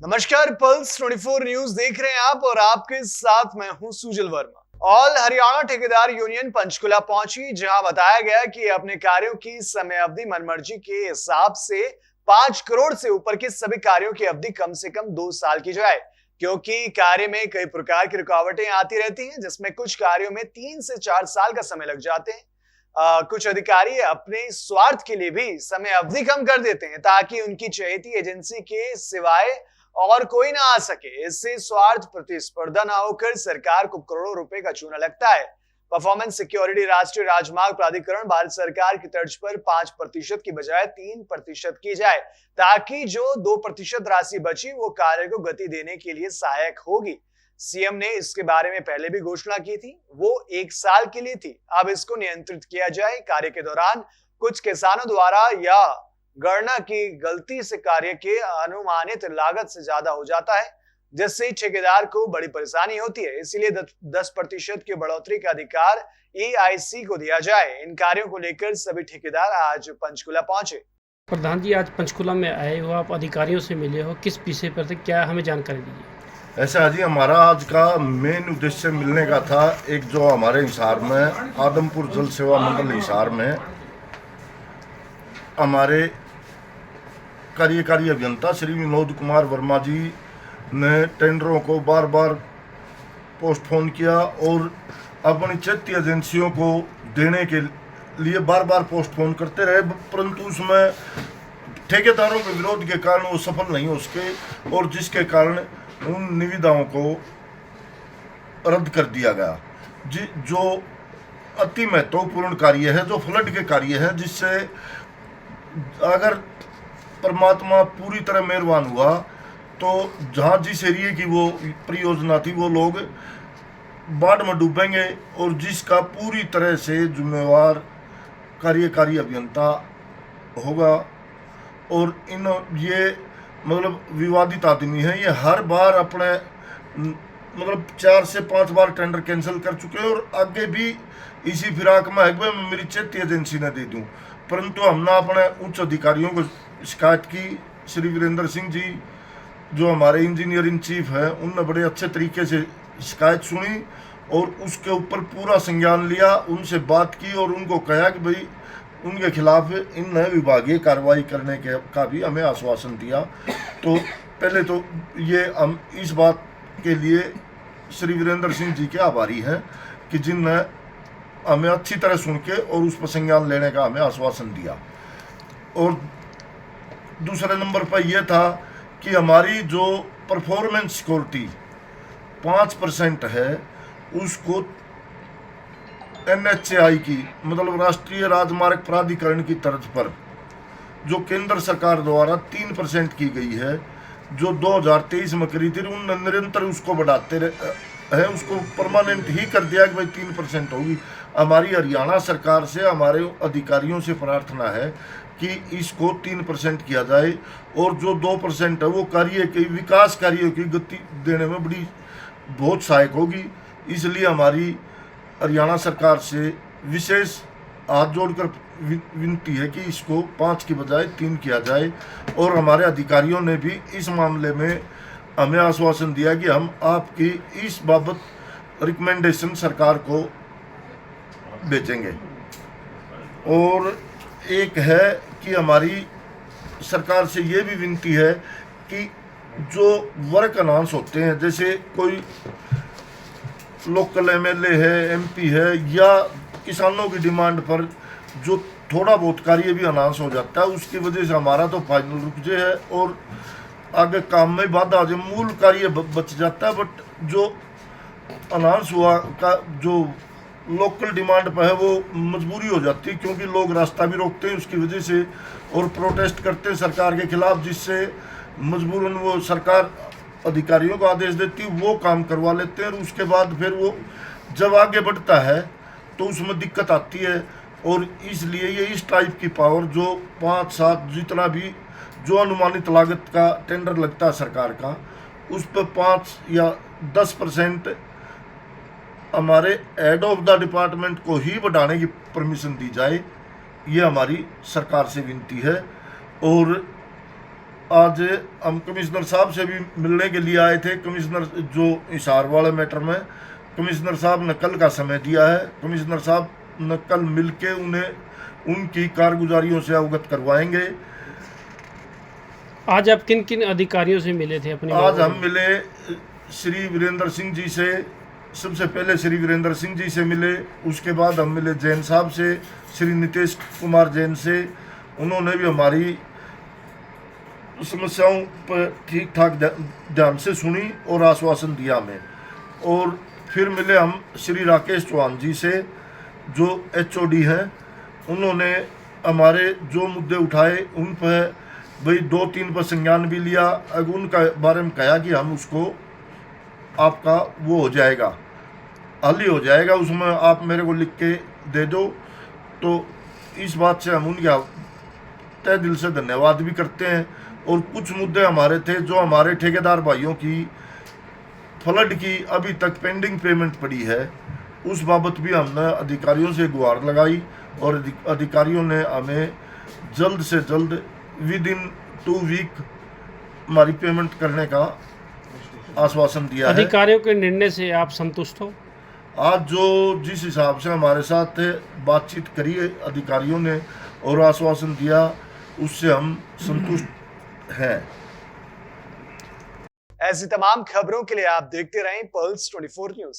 नमस्कार, pulse 24 news देख रहे हैं आप और आपके साथ मैं हूं सुजल वर्मा। ऑल हरियाणा ठेकेदार यूनियन पंचकुला पहुंची, जहां बताया गया कि अपने कार्यों की समय अवधि मनमर्जी के हिसाब से 5 करोड़ से ऊपर के सभी कार्यों की अवधि कम से कम 2 साल की जाए, क्योंकि कार्य में कई प्रकार की रुकावटें आती रहती हैं, जिसमें कुछ कार्यों में 3 से 4 साल का समय लग जाते हैं। कुछ अधिकारी अपने स्वार्थ के लिए भी समय अवधि कम कर देते हैं ताकि उनकी चहेती एजेंसी के सिवाय और कोई ना आ सके। इससे स्वार्थ प्रतिस्पर्धा ना होकर सरकार को करोड़ों रुपए का चूना लगता है। परफॉर्मेंस सिक्योरिटी राष्ट्रीय राजमार्ग प्राधिकरण भारत सरकार की तर्ज पर 5% की बजाय 3% की जाए, ताकि जो 2% राशि बची वो कार्य को गति देने के लिए सहायक होगी। सीएम ने इसके बारे में पहले भी घोषणा की थी, वो 1 साल के लिए थी। अब इसको नियंत्रित किया जाए। कार्य के दौरान कुछ किसानों द्वारा या गणना की गलती से कार्य के अनुमानित लागत से ज्यादा हो जाता है, जिससे ठेकेदार को बड़ी परेशानी होती है। इसीलिए 10% की बढ़ोतरी का अधिकार ईआईसी को दिया जाए। इन कार्यों को लेकर सभी ठेकेदार आज पंचकुला पहुंचे। प्रधान जी, आज पंचकुला में आए हो, आप अधिकारियों से मिले हो, किस विषय पर थे, क्या हमें जानकारी दीजिए। ऐसा जी, हमारा आज का मेन उद्देश्य मिलने का था। एक जो हमारे हिसार में आदमपुर जल सेवा मंडल हिसार में हमारे कार्यकारी अभियंता श्री विनोद कुमार वर्मा जी ने टेंडरों को बार बार पोस्टपोन किया और अपनी चेती एजेंसियों को देने के लिए बार बार पोस्टपोन करते रहे, परंतु उसमें ठेकेदारों के विरोध के कारण वो सफल नहीं हो सके और जिसके कारण उन निविदाओं को रद्द कर दिया गया। जो अति महत्वपूर्ण कार्य है, जो फ्लड के कार्य है, जिससे अगर परमात्मा पूरी तरह मेहरबान हुआ तो जहाँ जिस एरिए की वो परियोजना थी वो लोग बाढ़ में डूबेंगे और जिसका पूरी तरह से जिम्मेवार कार्यकारी अभियंता होगा। और इन ये मतलब विवादित आदमी है, ये हर बार अपने मतलब 4 से 5 बार टेंडर कैंसिल कर चुके हैं और आगे भी इसी फिराक में है कि मेरी चेती एजेंसी ने दे दूं। परंतु हमने अपने उच्च अधिकारियों को शिकायत की। श्री वीरेंद्र सिंह जी जो हमारे इंजीनियर इन चीफ हैं, उनने बड़े अच्छे तरीके से शिकायत सुनी और उसके ऊपर पूरा संज्ञान लिया, उनसे बात की और उनको कहा कि भाई उनके खिलाफ इन नए विभागीय कार्रवाई करने के का भी हमें आश्वासन दिया। तो पहले तो ये हम इस बात के लिए श्री वीरेंद्र सिंह जी के आभारी हैं कि जिनने हमें अच्छी तरह सुन के और उस पर संज्ञान लेने का हमें आश्वासन दिया। और दूसरे नंबर पर यह था कि हमारी जो परफॉर्मेंस सिक्योरिटी 5% है, उसको NHAI की मतलब राष्ट्रीय राजमार्ग प्राधिकरण की तर्ज पर जो केंद्र सरकार द्वारा 3% की गई है, जो 2023 में करी थी, उन निरंतर उसको बढ़ाते हैं, उसको परमानेंट ही कर दिया कि भाई 3% होगी। हमारी हरियाणा सरकार से हमारे अधिकारियों से प्रार्थना है कि इसको 3% किया जाए और जो 2% है वो कार्य के विकास कार्यों की गति देने में बहुत सहायक होगी। इसलिए हमारी हरियाणा सरकार से विशेष हाथ जोड़कर विनती है कि इसको 5 की बजाय 3 किया जाए। और हमारे अधिकारियों ने भी इस मामले में हमें आश्वासन दिया कि हम आपकी इस बाबत रिकमेंडेशन सरकार को भेजेंगे। और एक है कि हमारी सरकार से ये भी विनती है कि जो वर्क अनाउंस होते हैं, जैसे कोई लोकल एमएलए है, एमपी है, या किसानों की डिमांड पर जो थोड़ा बहुत कार्य भी अनाउंस हो जाता है, उसकी वजह से हमारा तो फाइनल रुक जाए है और आगे काम में बाधा आ जाए, मूल कार्य बच जाता है। बट जो अनाउंस हुआ का जो लोकल डिमांड पर है वो मजबूरी हो जाती है, क्योंकि लोग रास्ता भी रोकते हैं उसकी वजह से और प्रोटेस्ट करते हैं सरकार के खिलाफ, जिससे मजबूरन वो सरकार अधिकारियों को आदेश देती है, वो काम करवा लेते हैं और उसके बाद फिर वो जब आगे बढ़ता है तो उसमें दिक्कत आती है। और इसलिए ये इस टाइप की पावर जो 5-7 जितना भी जो अनुमानित लागत का टेंडर लगता है सरकार का, उस पर 5 या 10% हमारे हेड ऑफ द डिपार्टमेंट को ही बढ़ाने की परमिशन दी जाए, ये हमारी सरकार से विनती है। और आज हम कमिश्नर साहब से भी मिलने के लिए आए थे। कमिश्नर जो हिसार वाले मैटर में कमिश्नर साहब ने कल का समय दिया है। कमिश्नर साहब ने कल मिलके उन्हें उनकी कारगुजारियों से अवगत करवाएंगे। आज आप किन किन अधिकारियों से मिले थे अपने? आज हम मिले श्री वीरेंद्र सिंह जी से। सबसे पहले श्री वीरेंद्र सिंह जी से मिले, उसके बाद हम मिले जैन साहब से, श्री नितेश कुमार जैन से। उन्होंने भी हमारी समस्याओं पर ठीक ठाक ध्यान से सुनी और आश्वासन दिया हमें। और फिर मिले हम श्री राकेश चौहान जी से जो HOD हैं। उन्होंने हमारे जो मुद्दे उठाए उन पर भाई 2-3 पर संज्ञान भी लिया। अब उनका बारे में कहा कि हम उसको आपका वो हो जाएगा, हल ही हो जाएगा, उसमें आप मेरे को लिख के दे दो। तो इस बात से हम उनका तहे दिल से धन्यवाद भी करते हैं। और कुछ मुद्दे हमारे थे जो हमारे ठेकेदार भाइयों की फ्लड की अभी तक पेंडिंग पेमेंट पड़ी है, उस बाबत भी हमने अधिकारियों से गुहार लगाई और अधिकारियों ने हमें जल्द से जल्द विदिन 2 वीक हमारी पेमेंट करने का आश्वासन दिया है। अधिकारियों के निर्णय से आप संतुष्ट हो? आज जो जिस हिसाब से हमारे साथ बातचीत करी है अधिकारियों ने और आश्वासन दिया, उससे हम संतुष्ट हैं। ऐसी तमाम खबरों के लिए आप देखते रहें पल्स 24 न्यूज।